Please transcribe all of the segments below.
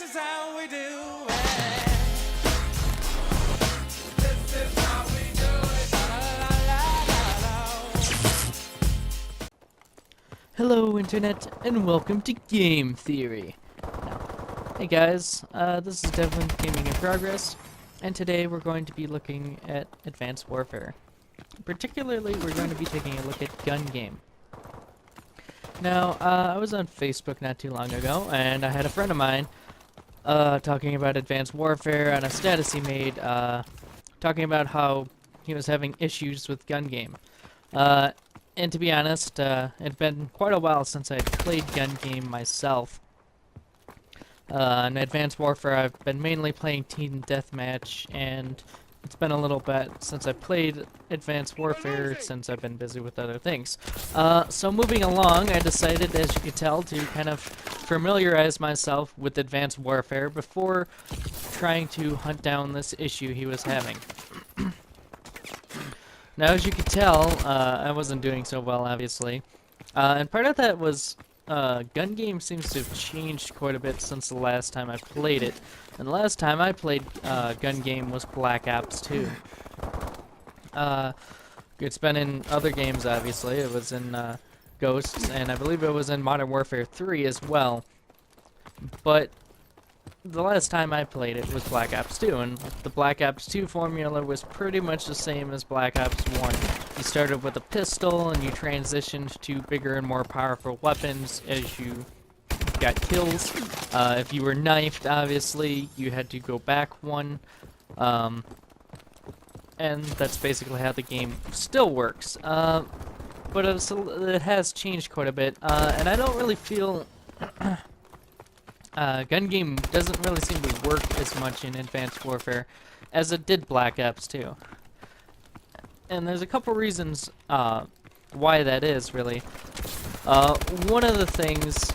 is how we do it. This is how we do it. La, la, la, la, la. Hello Internet, and welcome to Game Theory. Hey guys, this is Devlin Gaming in Progress, and today we're going to be looking at Advanced Warfare. Particularly, we're going to be taking a look at Gun Game. Now, I was on Facebook not too long ago, and I had a friend of mine talking about Advanced Warfare on a status he made, talking about how he was having issues with Gun Game. And to be honest, it'd been quite a while since I'd played Gun Game myself. In Advanced Warfare, I've been mainly playing Team Deathmatch, and it's been a little bit since I played Advanced Warfare since I've been busy with other things. So moving along, I decided, as you could tell, to kind of familiarize myself with Advanced Warfare before trying to hunt down this issue he was having. Now, as you can tell, I wasn't doing so well, obviously. And part of that was Gun Game seems to have changed quite a bit since the last time I played it. And the last time I played Gun Game was Black Ops 2. It's been in other games, obviously. It was in Ghosts, and I believe it was in Modern Warfare 3 as well. But the last time I played it was Black Ops 2, and the Black Ops 2 formula was pretty much the same as Black Ops 1. You started with a pistol, and you transitioned to bigger and more powerful weapons as you got kills. If you were knifed, obviously, you had to go back one. And that's basically how the game still works. But it has changed quite a bit, and I don't really feel... Gun Game doesn't really seem to work as much in Advanced Warfare as it did Black Ops 2. And there's a couple reasons why that is, really. One of the things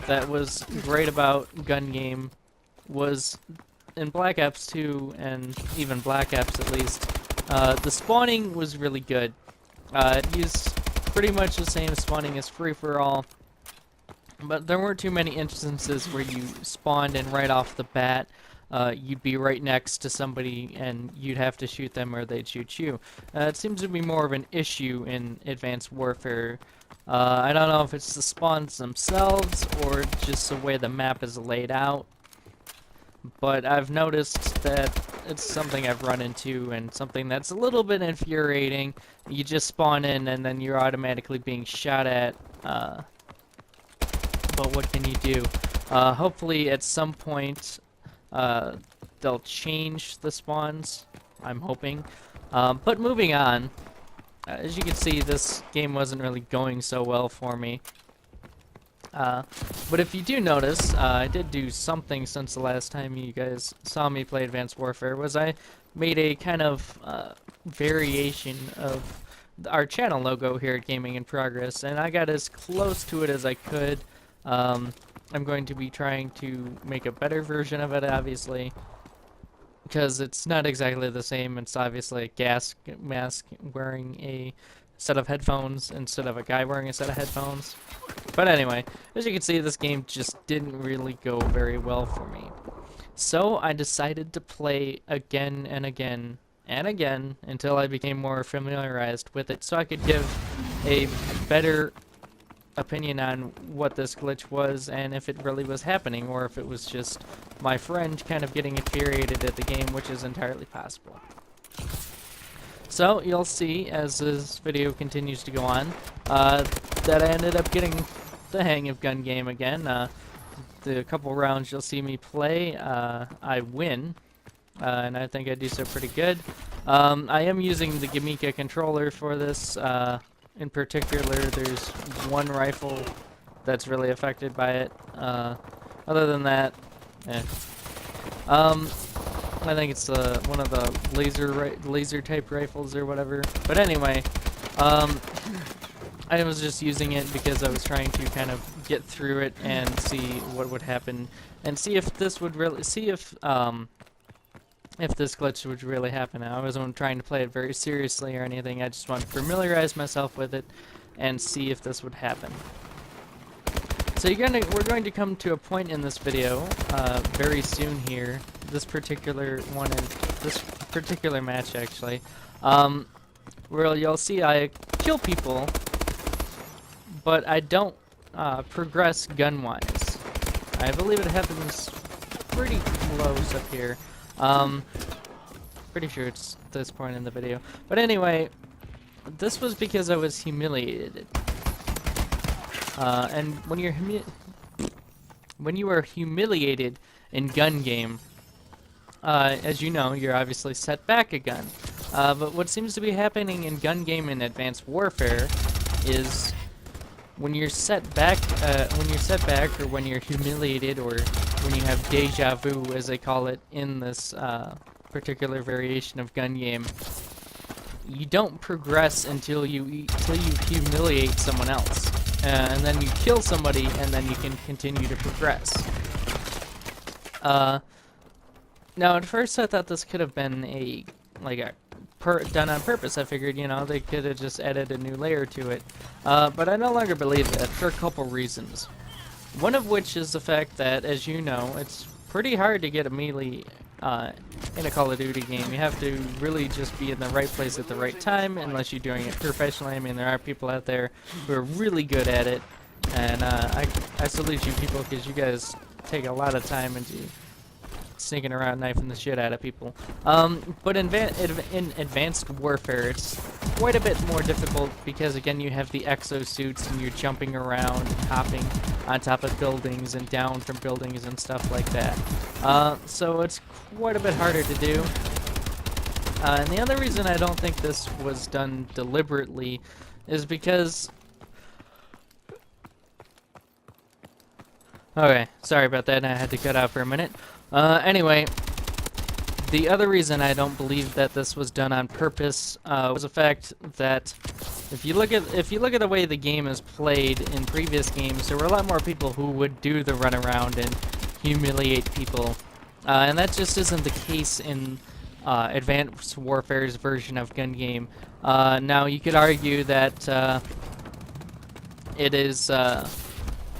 that was great about Gun Game was in Black Ops 2, and even Black Ops at least, the spawning was really good. It used pretty much the same spawning as Free-for-All, but there weren't too many instances where you spawned and right off the bat, you'd be right next to somebody and you'd have to shoot them or they'd shoot you. It seems to be more of an issue in Advanced Warfare. I don't know if it's the spawns themselves or just the way the map is laid out, but I've noticed that it's something I've run into and something that's a little bit infuriating. You just spawn in and then you're automatically being shot at. But what can you do? Hopefully at some point they'll change the spawns, I'm hoping. But moving on, as you can see, this game wasn't really going so well for me. But if you do notice, I did do something since the last time you guys saw me play Advanced Warfare, was I made a kind of variation of our channel logo here at Gaming in Progress, and I got as close to it as I could. I'm going to be trying to make a better version of it, obviously, because it's not exactly the same. It's obviously a gas mask wearing a set of headphones instead of a guy wearing a set of headphones. But anyway, as you can see, this game just didn't really go very well for me. So I decided to play again and again and again until I became more familiarized with it, so I could give a better opinion on what this glitch was and if it really was happening or if it was just my friend kind of getting infuriated at the game, which is entirely possible. So you'll see as this video continues to go on that I ended up getting the hang of Gun Game again. The couple rounds you'll see me play, I win, and I think I do so pretty good. I am using the Gamika controller for this. In particular, there's one rifle that's really affected by it. Other than that, I think it's one of the laser type rifles or whatever. But anyway, I was just using it because I was trying to kind of get through it and see what would happen, and see if this would really if this glitch would really happen. I wasn't trying to play it very seriously or anything. I just wanted to familiarize myself with it and see if this would happen. So we're going to come to a point in this video very soon here. This particular one, and this particular match actually, where you'll see I kill people, but I don't progress gun-wise. I believe it happens pretty close up here. Pretty sure it's this point in the video. But anyway, this was because I was humiliated. And when you are humiliated in gun game, as you know, you're obviously set back a gun. But what seems to be happening in gun game in Advanced Warfare is when you're set back, or when you're humiliated, or when you have deja vu, as they call it in this particular variation of gun game, you don't progress until you humiliate someone else, and then you kill somebody, and then you can continue to progress. Now, at first, I thought this could have been done on purpose. I figured, you know, they could have just added a new layer to it, but I no longer believe that for a couple reasons. One of which is the fact that, as you know, it's pretty hard to get a melee in a Call of Duty game. You have to really just be in the right place at the right time, unless you're doing it professionally. I mean, there are people out there who are really good at it, and I salute you people, because you guys take a lot of time into sneaking around, knifing the shit out of people. But in Advanced Warfare, it's quite a bit more difficult, because again, you have the exosuits, and you're jumping around and hopping on top of buildings and down from buildings and stuff like that. So it's quite a bit harder to do. And the other reason I don't think this was done deliberately is because... Okay, sorry about that, I had to cut out for a minute. Anyway, the other reason I don't believe that this was done on purpose was the fact that if you look at the way the game is played in previous games, there were a lot more people who would do the runaround and humiliate people, and that just isn't the case in Advanced Warfare's version of gun game. Now, you could argue that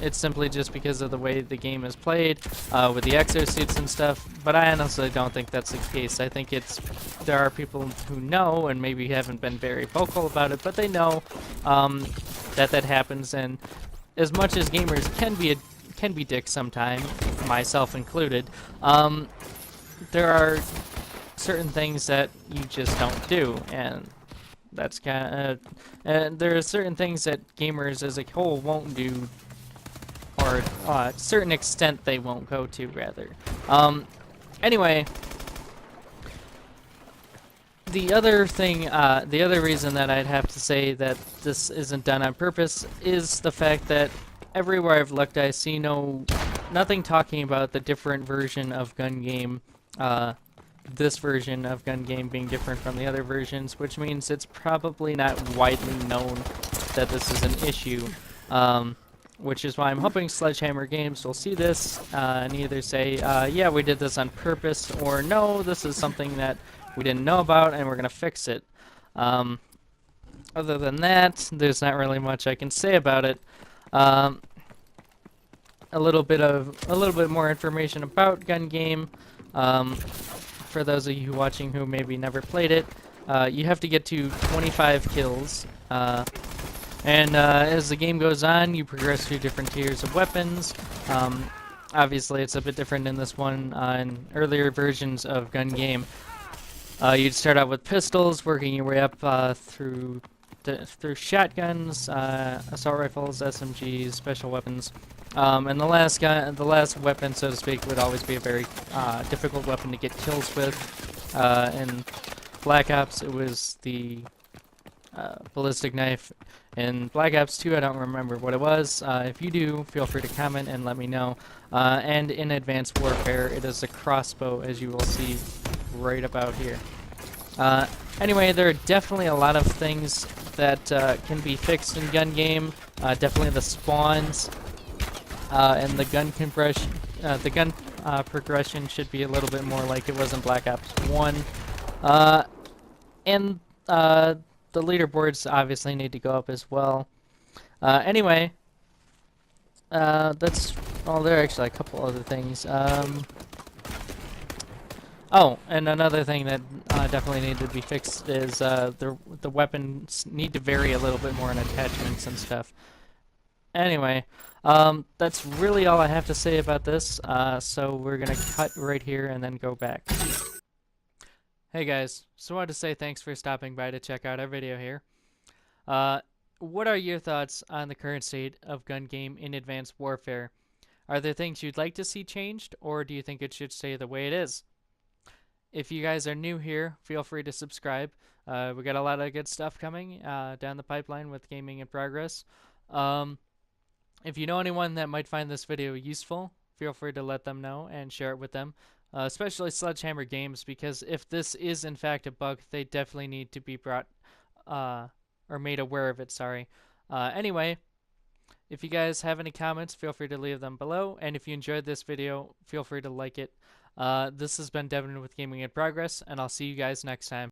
it's simply just because of the way the game is played, with the exosuits and stuff, but I honestly don't think that's the case. I think there are people who know, and maybe haven't been very vocal about it, but they know that happens, and as much as gamers can be dicks sometime, myself included, there are certain things that you just don't do, and that's and there are certain things that gamers as a whole won't do, or a certain extent they won't go to, rather. Anyway, the other reason that I'd have to say that this isn't done on purpose is the fact that everywhere I've looked, I see nothing talking about the different version of gun game, this version of gun game being different from the other versions, which means it's probably not widely known that this is an issue. Which is why I'm hoping Sledgehammer Games will see this and either say, yeah, we did this on purpose, or no, this is something that we didn't know about and we're going to fix it. Other than that, there's not really much I can say about it. A little bit more information about gun game. For those of you watching who maybe never played it, you have to get to 25 kills. And as the game goes on, you progress through different tiers of weapons. Obviously, it's a bit different in this one. In earlier versions of gun game, you'd start out with pistols, working your way up through shotguns, assault rifles, SMGs, special weapons. And the last weapon, so to speak, would always be a very difficult weapon to get kills with. In Black Ops, it was the ballistic knife. In Black Ops 2, I don't remember what it was. If you do, feel free to comment and let me know. And in Advanced Warfare, it is a crossbow, as you will see right about here. Anyway, there are definitely a lot of things that can be fixed in gun game. Definitely the spawns and the gun compression. The gun progression should be a little bit more like it was in Black Ops 1. And the leaderboards obviously need to go up as well. Anyway, That's well, there are actually a couple other things. Oh, and another thing that definitely needed to be fixed is the weapons need to vary a little bit more in attachments and stuff. Anyway, that's really all I have to say about this. So we're gonna cut right here and then go back. Hey guys, so I wanted to say thanks for stopping by to check out our video here. What are your thoughts on the current state of gun game in Advanced Warfare? Are there things you'd like to see changed, or do you think it should stay the way it is? If you guys are new here, feel free to subscribe. We got a lot of good stuff coming down the pipeline with Gaming in Progress. If you know anyone that might find this video useful, feel free to let them know and share it with them, especially Sledgehammer Games, because if this is in fact a bug, they definitely need to be brought or made aware of it, sorry. Anyway, if you guys have any comments, feel free to leave them below, and if you enjoyed this video, feel free to like it. This has been Devin with Gaming in Progress, and I'll see you guys next time.